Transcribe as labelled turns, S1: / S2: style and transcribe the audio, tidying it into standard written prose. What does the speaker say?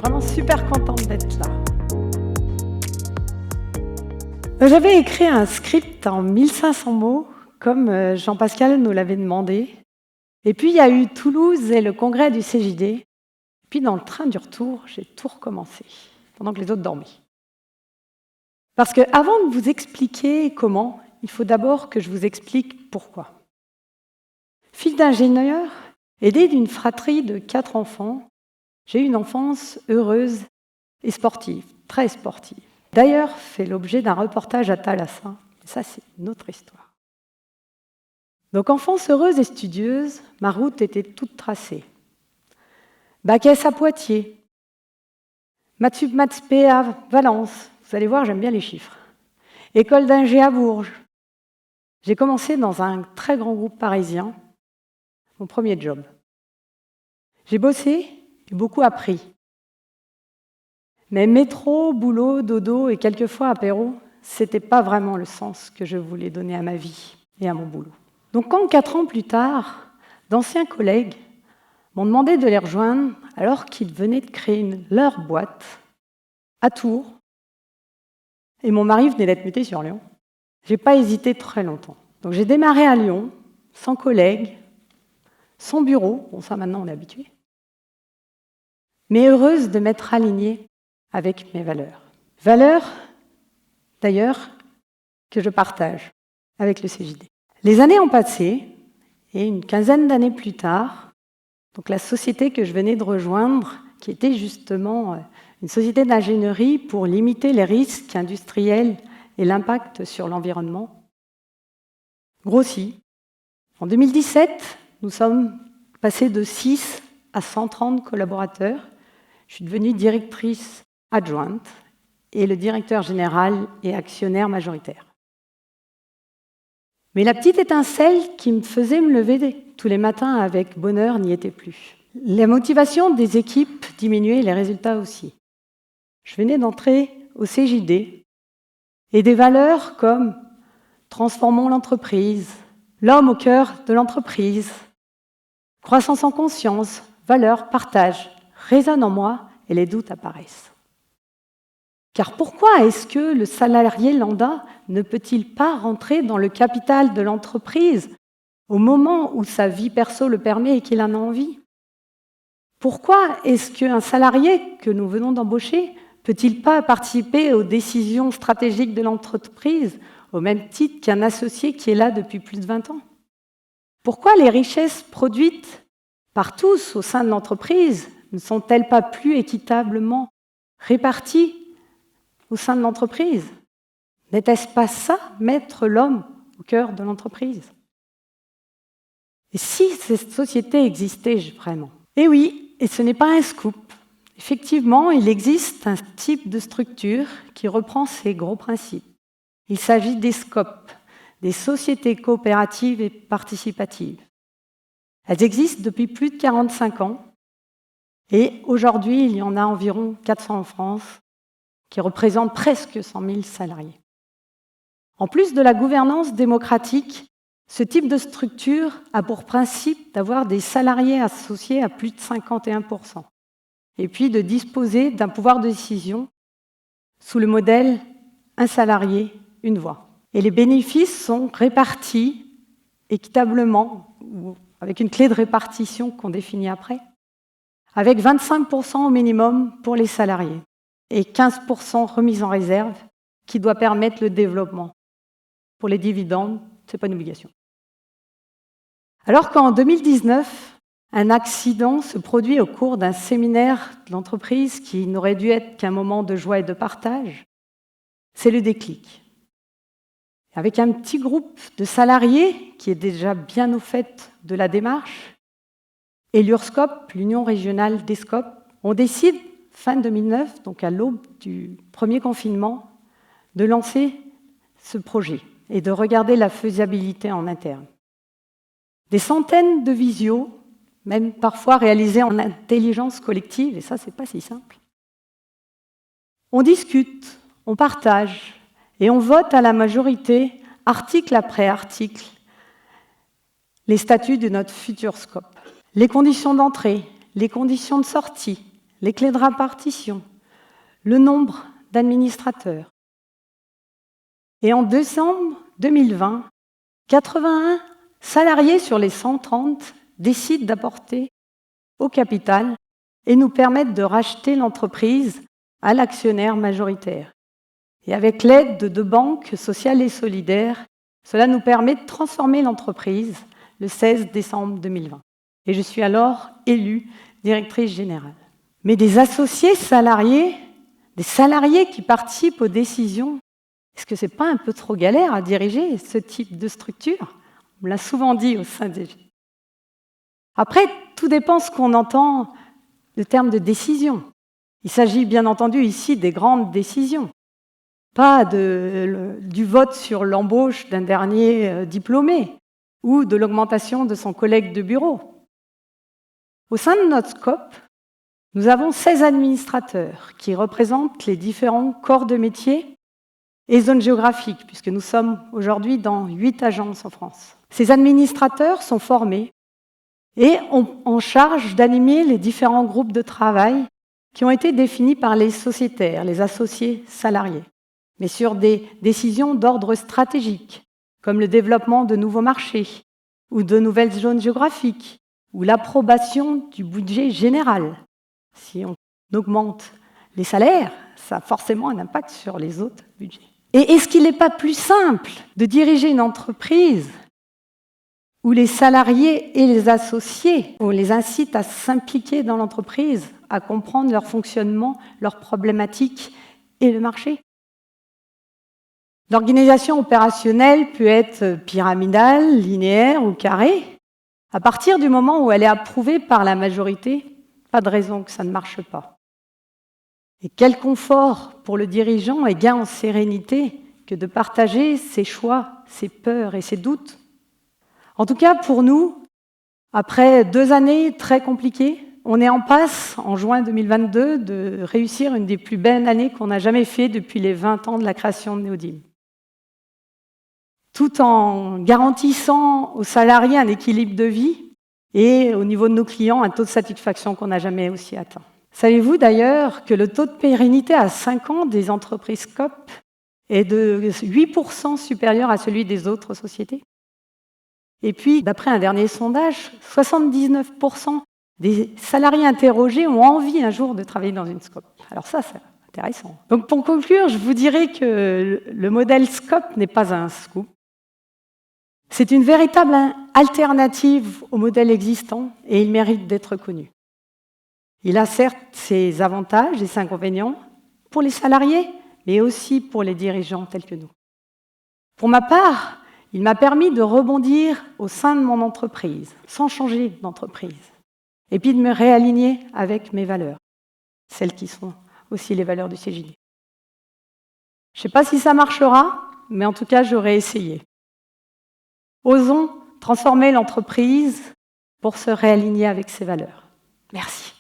S1: vraiment super contente d'être là. J'avais écrit un script en 1500 mots, comme Jean-Pascal nous l'avait demandé. Et puis, il y a eu Toulouse et le congrès du CJD. Et puis, dans le train du retour, j'ai tout recommencé, pendant que les autres dormaient. Parce qu'avant de vous expliquer comment, il faut d'abord que je vous explique pourquoi. Fille d'ingénieur, aidée d'une fratrie de 4 enfants, j'ai eu une enfance heureuse et sportive, très sportive. D'ailleurs, fait l'objet d'un reportage à Thalassa. Ça, c'est une autre histoire. Donc, enfance heureuse et studieuse, ma route était toute tracée. Bac S à Poitiers, Maths Sup Maths P à Valence. Vous allez voir, j'aime bien les chiffres. École d'ingé à Bourges. J'ai commencé dans un très grand groupe parisien, mon premier job. J'ai bossé et beaucoup appris. Mais métro, boulot, dodo et quelquefois apéro, c'était pas vraiment le sens que je voulais donner à ma vie et à mon boulot. Donc quand 4 ans plus tard, d'anciens collègues m'ont demandé de les rejoindre alors qu'ils venaient de créer leur boîte à Tours, et mon mari venait d'être muté sur Lyon, j'ai pas hésité très longtemps. Donc j'ai démarré à Lyon, sans collègues, sans bureau, bon ça maintenant on est habitué, mais heureuse de m'être alignée avec mes valeurs. Valeurs, d'ailleurs, que je partage avec le CJD. Les années ont passé, et une quinzaine d'années plus tard, donc la société que je venais de rejoindre, qui était justement une société d'ingénierie pour limiter les risques industriels et l'impact sur l'environnement, grossit. En 2017, nous sommes passés de 6 à 130 collaborateurs. Je suis devenue directrice adjointe et le directeur général et actionnaire majoritaire. Mais la petite étincelle qui me faisait me lever tous les matins avec bonheur n'y était plus. La motivation des équipes diminuait, les résultats aussi. Je venais d'entrer au CJD et des valeurs comme transformons l'entreprise, l'homme au cœur de l'entreprise, croissance en conscience, valeurs, partage, résonnent en moi et les doutes apparaissent. Car pourquoi est-ce que le salarié lambda ne peut-il pas rentrer dans le capital de l'entreprise au moment où sa vie perso le permet et qu'il en a envie? Pourquoi est-ce qu'un salarié que nous venons d'embaucher peut-il pas participer aux décisions stratégiques de l'entreprise au même titre qu'un associé qui est là depuis plus de 20 ans? Pourquoi les richesses produites par tous au sein de l'entreprise ne sont-elles pas plus équitablement réparties au sein de l'entreprise? N'était-ce pas ça, mettre l'homme au cœur de l'entreprise? Et si cette société existait vraiment? Eh oui, et ce n'est pas un scoop. Effectivement, il existe un type de structure qui reprend ces gros principes. Il s'agit des SCOP, des sociétés coopératives et participatives. Elles existent depuis plus de 45 ans et aujourd'hui, il y en a environ 400 en France qui représentent presque 100 000 salariés. En plus de la gouvernance démocratique, ce type de structure a pour principe d'avoir des salariés associés à plus de 51%, et puis de disposer d'un pouvoir de décision sous le modèle « un salarié, une voix ». Et les bénéfices sont répartis équitablement, ou avec une clé de répartition qu'on définit après, avec 25% au minimum pour les salariés et 15% remise en réserve qui doit permettre le développement. Pour les dividendes, ce n'est pas une obligation. Alors qu'en 2019, un accident se produit au cours d'un séminaire de l'entreprise qui n'aurait dû être qu'un moment de joie et de partage, c'est le déclic. Avec un petit groupe de salariés qui est déjà bien au fait de la démarche, et l'URSCOP, l'Union régionale des SCOP, on décide, fin 2009, donc à l'aube du premier confinement, de lancer ce projet et de regarder la faisabilité en interne. Des centaines de visios, même parfois réalisées en intelligence collective, et ça, c'est pas si simple. On discute, on partage, et on vote à la majorité, article après article, les statuts de notre futur scope. Les conditions d'entrée, les conditions de sortie, les clés de répartition, le nombre d'administrateurs. Et en décembre 2020, 81 salariés sur les 130 décident d'apporter au capital et nous permettent de racheter l'entreprise à l'actionnaire majoritaire. Et avec l'aide de 2 banques sociales et solidaires, cela nous permet de transformer l'entreprise le 16 décembre 2020. Et je suis alors élue directrice générale. Mais des associés salariés, des salariés qui participent aux décisions, est-ce que ce n'est pas un peu trop galère à diriger ce type de structure? On me l'a souvent dit au sein des... Après, tout dépend ce qu'on entend le terme de décision. Il s'agit bien entendu ici des grandes décisions, pas du vote sur l'embauche d'un dernier diplômé ou de l'augmentation de son collègue de bureau. Au sein de notre scope, nous avons 16 administrateurs qui représentent les différents corps de métier et zones géographiques, puisque nous sommes aujourd'hui dans 8 agences en France. Ces administrateurs sont formés et ont en charge d'animer les différents groupes de travail qui ont été définis par les sociétaires, les associés salariés, mais sur des décisions d'ordre stratégique, comme le développement de nouveaux marchés ou de nouvelles zones géographiques, ou l'approbation du budget général. Si on augmente les salaires, ça a forcément un impact sur les autres budgets. Et est-ce qu'il n'est pas plus simple de diriger une entreprise où les salariés et les associés, on les incite à s'impliquer dans l'entreprise, à comprendre leur fonctionnement, leurs problématiques et le marché? L'organisation opérationnelle peut être pyramidale, linéaire ou carrée. À partir du moment où elle est approuvée par la majorité, pas de raison que ça ne marche pas. Et quel confort pour le dirigeant et gain en sérénité que de partager ses choix, ses peurs et ses doutes. En tout cas, pour nous, après 2 années très compliquées, on est en passe, en juin 2022, de réussir une des plus belles années qu'on a jamais fait depuis les 20 ans de la création de Neodim. Tout en garantissant aux salariés un équilibre de vie et au niveau de nos clients un taux de satisfaction qu'on n'a jamais aussi atteint. Savez-vous d'ailleurs que le taux de pérennité à 5 ans des entreprises Scope est de 8% supérieur à celui des autres sociétés? Et puis, d'après un dernier sondage, 79% des salariés interrogés ont envie un jour de travailler dans une Scope. Alors ça, c'est intéressant. Donc pour conclure, je vous dirais que le modèle Scope n'est pas un scoop. C'est une véritable alternative au modèle existant et il mérite d'être connu. Il a certes ses avantages et ses inconvénients pour les salariés, mais aussi pour les dirigeants tels que nous. Pour ma part, il m'a permis de rebondir au sein de mon entreprise, sans changer d'entreprise, et puis de me réaligner avec mes valeurs, celles qui sont aussi les valeurs du CJD. Je ne sais pas si ça marchera, mais en tout cas, j'aurais essayé. Osons transformer l'entreprise pour se réaligner avec ses valeurs. Merci.